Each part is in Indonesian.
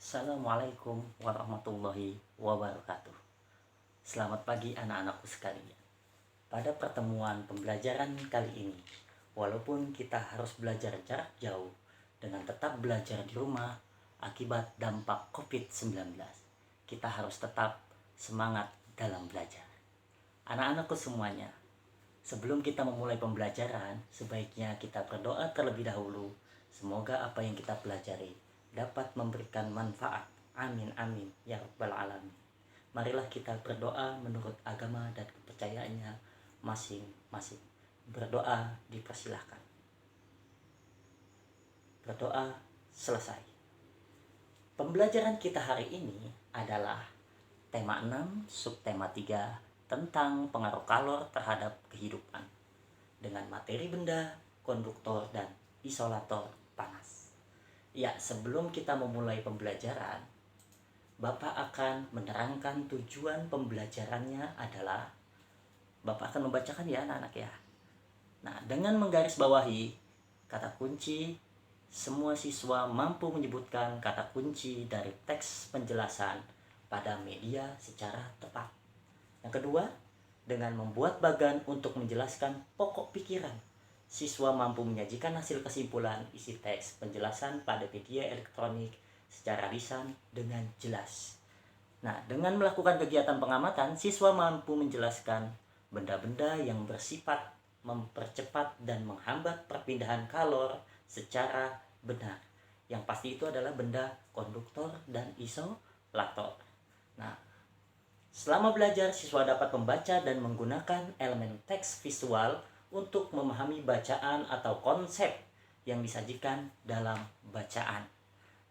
Assalamualaikum warahmatullahi wabarakatuh. Selamat pagi anak-anakku sekalian. Pada pertemuan pembelajaran kali ini, walaupun kita harus belajar jarak jauh dengan tetap belajar di rumah akibat dampak COVID-19, kita harus tetap semangat dalam belajar. Anak-anakku semuanya, sebelum kita memulai pembelajaran, sebaiknya kita berdoa terlebih dahulu. Semoga apa yang kita pelajari dapat memberikan manfaat. Amin amin ya rabbal alamin. Marilah kita berdoa menurut agama dan kepercayaannya masing-masing. Berdoa dipersilahkan. Berdoa selesai. Pembelajaran kita hari ini adalah tema 6, subtema 3 tentang pengaruh kalor terhadap kehidupan dengan materi benda, konduktor, dan isolator panas. Ya, sebelum kita memulai pembelajaran, Bapak akan menerangkan tujuan pembelajarannya adalah Bapak akan membacakan ya anak-anak ya. Nah, dengan menggarisbawahi kata kunci, semua siswa mampu menyebutkan kata kunci dari teks penjelasan pada media secara tepat. Yang kedua, dengan membuat bagan untuk menjelaskan pokok pikiran, siswa mampu menyajikan hasil kesimpulan isi teks penjelasan pada media elektronik secara lisan dengan jelas. Nah, dengan melakukan kegiatan pengamatan, siswa mampu menjelaskan benda-benda yang bersifat mempercepat dan menghambat perpindahan kalor secara benar. Yang pasti itu adalah benda konduktor dan isolator. Nah, selama belajar, siswa dapat membaca dan menggunakan elemen teks visual untuk memahami bacaan atau konsep yang disajikan dalam bacaan.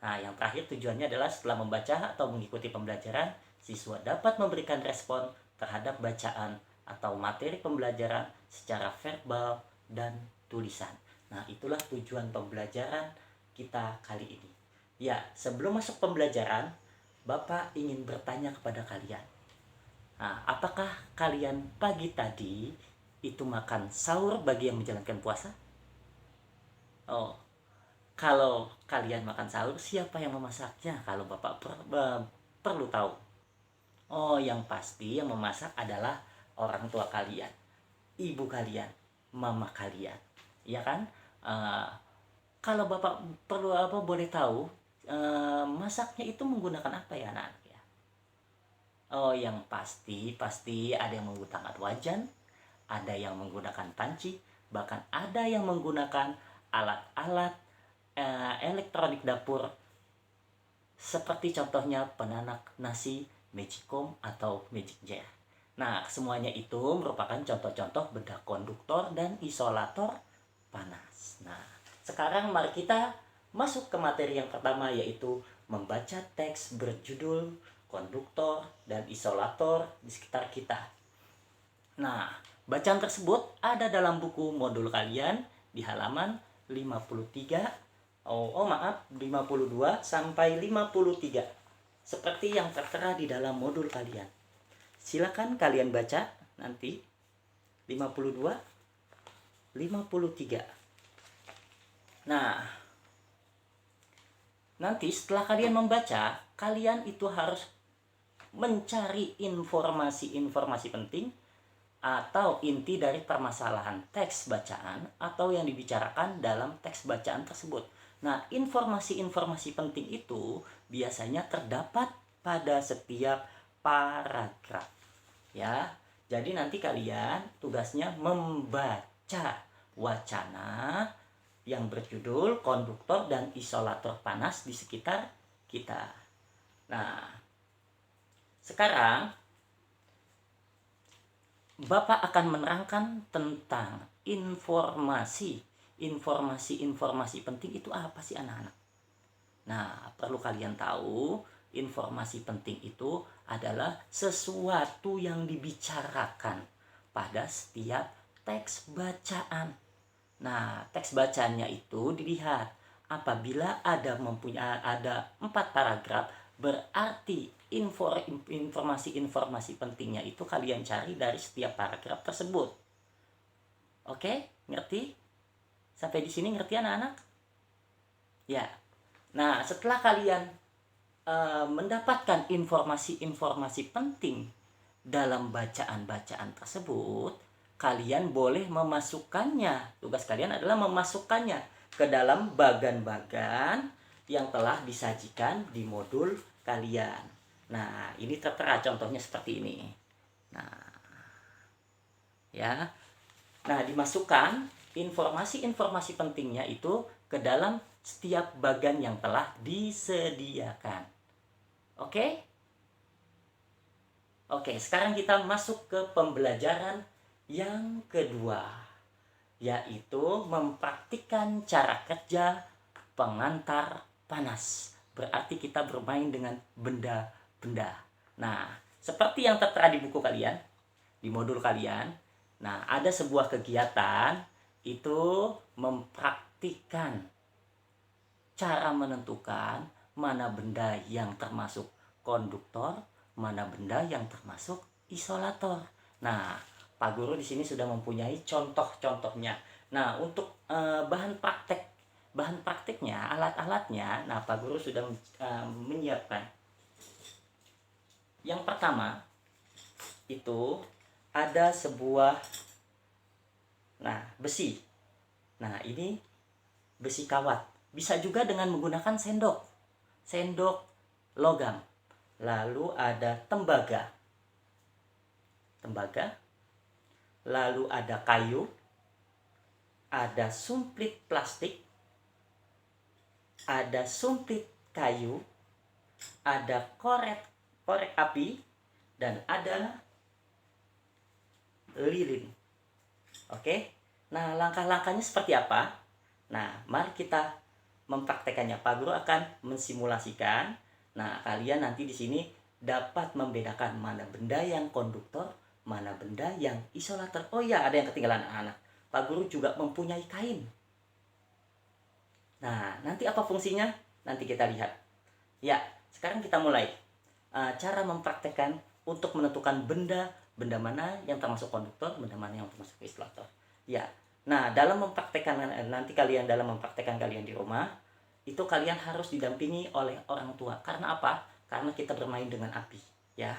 Nah, yang terakhir tujuannya adalah setelah membaca atau mengikuti pembelajaran, siswa dapat memberikan respon terhadap bacaan atau materi pembelajaran secara verbal dan tulisan. Nah, itulah tujuan pembelajaran kita kali ini. Ya, sebelum masuk pembelajaran, Bapak ingin bertanya kepada kalian. Nah, apakah kalian pagi tadi itu makan sahur bagi yang menjalankan puasa? Oh, kalau kalian makan sahur, siapa yang memasaknya? Kalau Bapak perlu tahu. Oh, yang pasti yang memasak adalah orang tua kalian, ibu kalian, mama kalian. Ya kan? Eh, kalau Bapak perlu boleh tahu, masaknya itu menggunakan apa ya anak-anak ya? Oh, yang pasti ada yang menggunakan wajan, ada yang menggunakan panci, bahkan ada yang menggunakan alat-alat elektronik dapur seperti contohnya penanak nasi, magicom atau magic jar. Nah, semuanya itu merupakan contoh-contoh benda konduktor dan isolator panas. Nah, sekarang mari kita masuk ke materi yang pertama, yaitu membaca teks berjudul konduktor dan isolator di sekitar kita. Nah, bacaan tersebut ada dalam buku modul kalian di halaman 53, 52 sampai 53. Seperti yang tertera di dalam modul kalian. Silakan kalian baca nanti 52, 53. Nah, nanti setelah kalian membaca, kalian itu harus mencari informasi-informasi penting atau inti dari permasalahan teks bacaan atau yang dibicarakan dalam teks bacaan tersebut. Nah, informasi-informasi penting itu biasanya terdapat pada setiap paragraf. Ya. Jadi nanti kalian tugasnya membaca wacana yang berjudul konduktor dan isolator panas di sekitar kita. Nah, sekarang Bapak akan menerangkan tentang informasi penting itu apa sih anak-anak? Nah, perlu kalian tahu, informasi penting itu adalah sesuatu yang dibicarakan pada setiap teks bacaan. Nah, teks bacaannya itu dilihat apabila ada 4 paragraf, berarti informasi-informasi pentingnya itu kalian cari dari setiap paragraf tersebut. Oke, ngerti? Sampai di sini ngerti anak-anak? Ya. Nah, setelah kalian mendapatkan informasi-informasi penting dalam bacaan-bacaan tersebut, kalian boleh memasukkannya. Tugas kalian adalah memasukkannya ke dalam bagan-bagan yang telah disajikan di modul kalian. Nah, ini tertera contohnya seperti ini. Nah, ya. Nah, dimasukkan informasi-informasi pentingnya itu ke dalam setiap bagan yang telah disediakan. Oke? Oke, sekarang kita masuk ke pembelajaran yang kedua, yaitu mempraktikkan cara kerja pengantar panas. Berarti kita bermain dengan benda-benda. Nah, seperti yang tertera di buku kalian, di modul kalian, nah, ada sebuah kegiatan itu mempraktikkan cara menentukan mana benda yang termasuk konduktor, mana benda yang termasuk isolator. Nah, Pak Guru di sini sudah mempunyai contoh-contohnya. Nah, untuk bahan prakteknya, alat-alatnya, nah Pak Guru sudah menyiapkan. Yang pertama itu ada sebuah besi. Nah, ini besi kawat. Bisa juga dengan menggunakan sendok logam. Lalu ada tembaga. Lalu ada kayu, ada sumplit plastik, ada sumplit kayu, ada korek api, dan ada lilin. Oke. Nah, langkah-langkahnya seperti apa? Nah, mari kita mempraktekannya. Pak Guru akan mensimulasikan. Nah, kalian nanti di sini dapat membedakan mana benda yang konduktor, mana benda yang isolator. Oh ya, ada yang ketinggalan anak. Pak Guru juga mempunyai kain. Nah, nanti apa fungsinya? Nanti kita lihat. Ya, sekarang kita mulai. Cara mempraktekkan untuk menentukan benda mana yang termasuk konduktor, benda mana yang termasuk isolator. Ya, nah dalam mempraktekkan kalian di rumah, itu kalian harus didampingi oleh orang tua. Karena apa? Karena kita bermain dengan api, ya.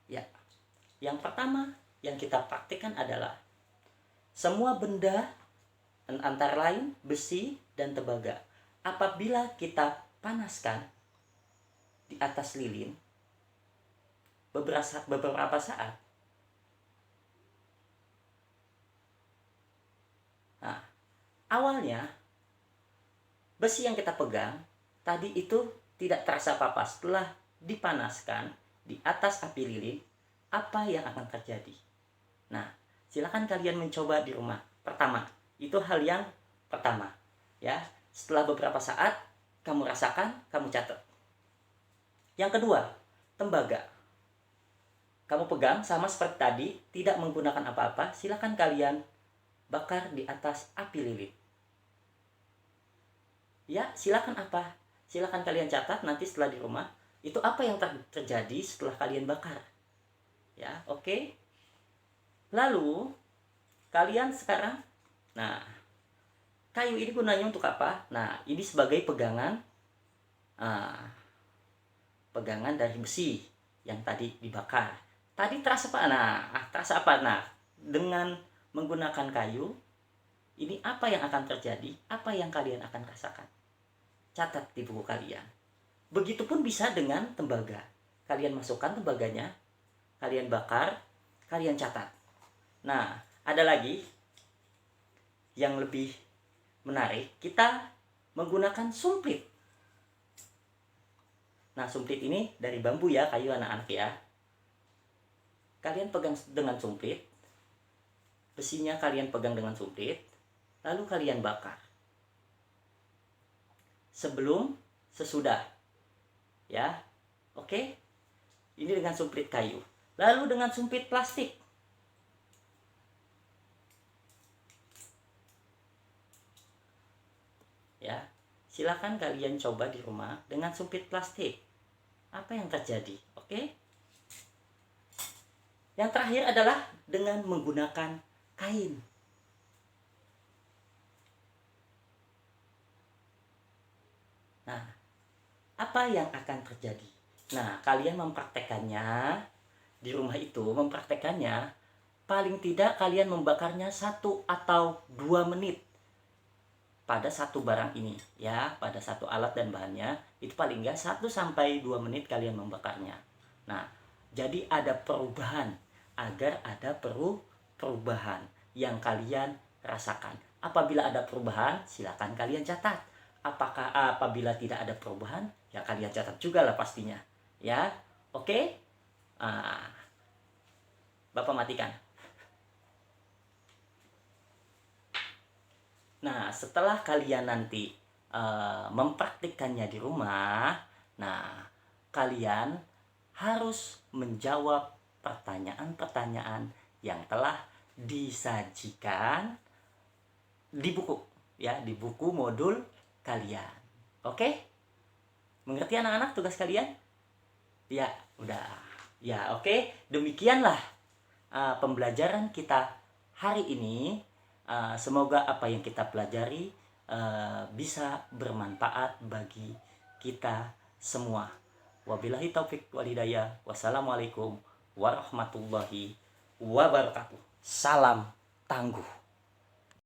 Ya, yang pertama yang kita praktekkan adalah semua benda antara lain besi dan tembaga. Apabila kita panaskan di atas lilin beberapa saat, nah, awalnya besi yang kita pegang tadi itu tidak terasa apa-apa. Setelah dipanaskan di atas api lilin, apa yang akan terjadi? Nah, silakan kalian mencoba di rumah. Pertama, itu hal yang pertama, ya. Setelah beberapa saat kamu rasakan, kamu catat. Yang kedua, tembaga. Kamu pegang sama seperti tadi, tidak menggunakan apa-apa. Silakan kalian bakar di atas api lilin. Ya, silakan apa? Silakan kalian catat nanti setelah di rumah, itu apa yang terjadi setelah kalian bakar. Ya, oke. Lalu kalian sekarang, nah, kayu ini gunanya untuk apa? Nah, ini sebagai pegangan dari besi yang tadi dibakar. Tadi terasa apa? Nah, dengan menggunakan kayu, ini apa yang akan terjadi? Apa yang kalian akan rasakan? Catat di buku kalian. Begitupun bisa dengan tembaga. Kalian masukkan tembaganya, kalian bakar, kalian catat. Nah, ada lagi yang lebih menarik, kita menggunakan sumplit. Nah, sumplit ini dari bambu ya, kayu anak-anak ya. Kalian pegang dengan sumplit, besinya kalian pegang dengan sumplit, lalu kalian bakar. Sebelum, sesudah. Ya, oke? Ini dengan sumplit kayu. Lalu dengan sumplit plastik. Ya, silakan kalian coba di rumah dengan sumplit plastik. Apa yang terjadi? Oke? Yang terakhir adalah dengan menggunakan kain. apa yang akan terjadi? Nah, kalian mempraktekannya di rumah itu, mempraktekannya paling tidak kalian membakarnya 1 atau 2 menit pada satu barang ini ya, pada satu alat dan bahannya itu paling enggak 1 sampai 2 menit kalian membakarnya. Nah, jadi ada perubahan, agar ada perubahan yang kalian rasakan. Apabila ada perubahan, silakan kalian catat. Apabila tidak ada perubahan, ya kalian catat juga lah pastinya. Ya, oke? Ah, Bapak matikan. Nah, setelah kalian nanti mempraktikkannya di rumah, nah, kalian harus menjawab pertanyaan-pertanyaan yang telah disajikan di buku, ya, di buku modul kalian. Oke? Mengerti anak-anak tugas kalian? Ya, udah. Ya, oke. Demikianlah pembelajaran kita hari ini. Semoga apa yang kita pelajari bisa bermanfaat bagi kita semua. Wabillahi taufik wal hidayah. Wassalamualaikum warahmatullahi wabarakatuh. Salam tangguh.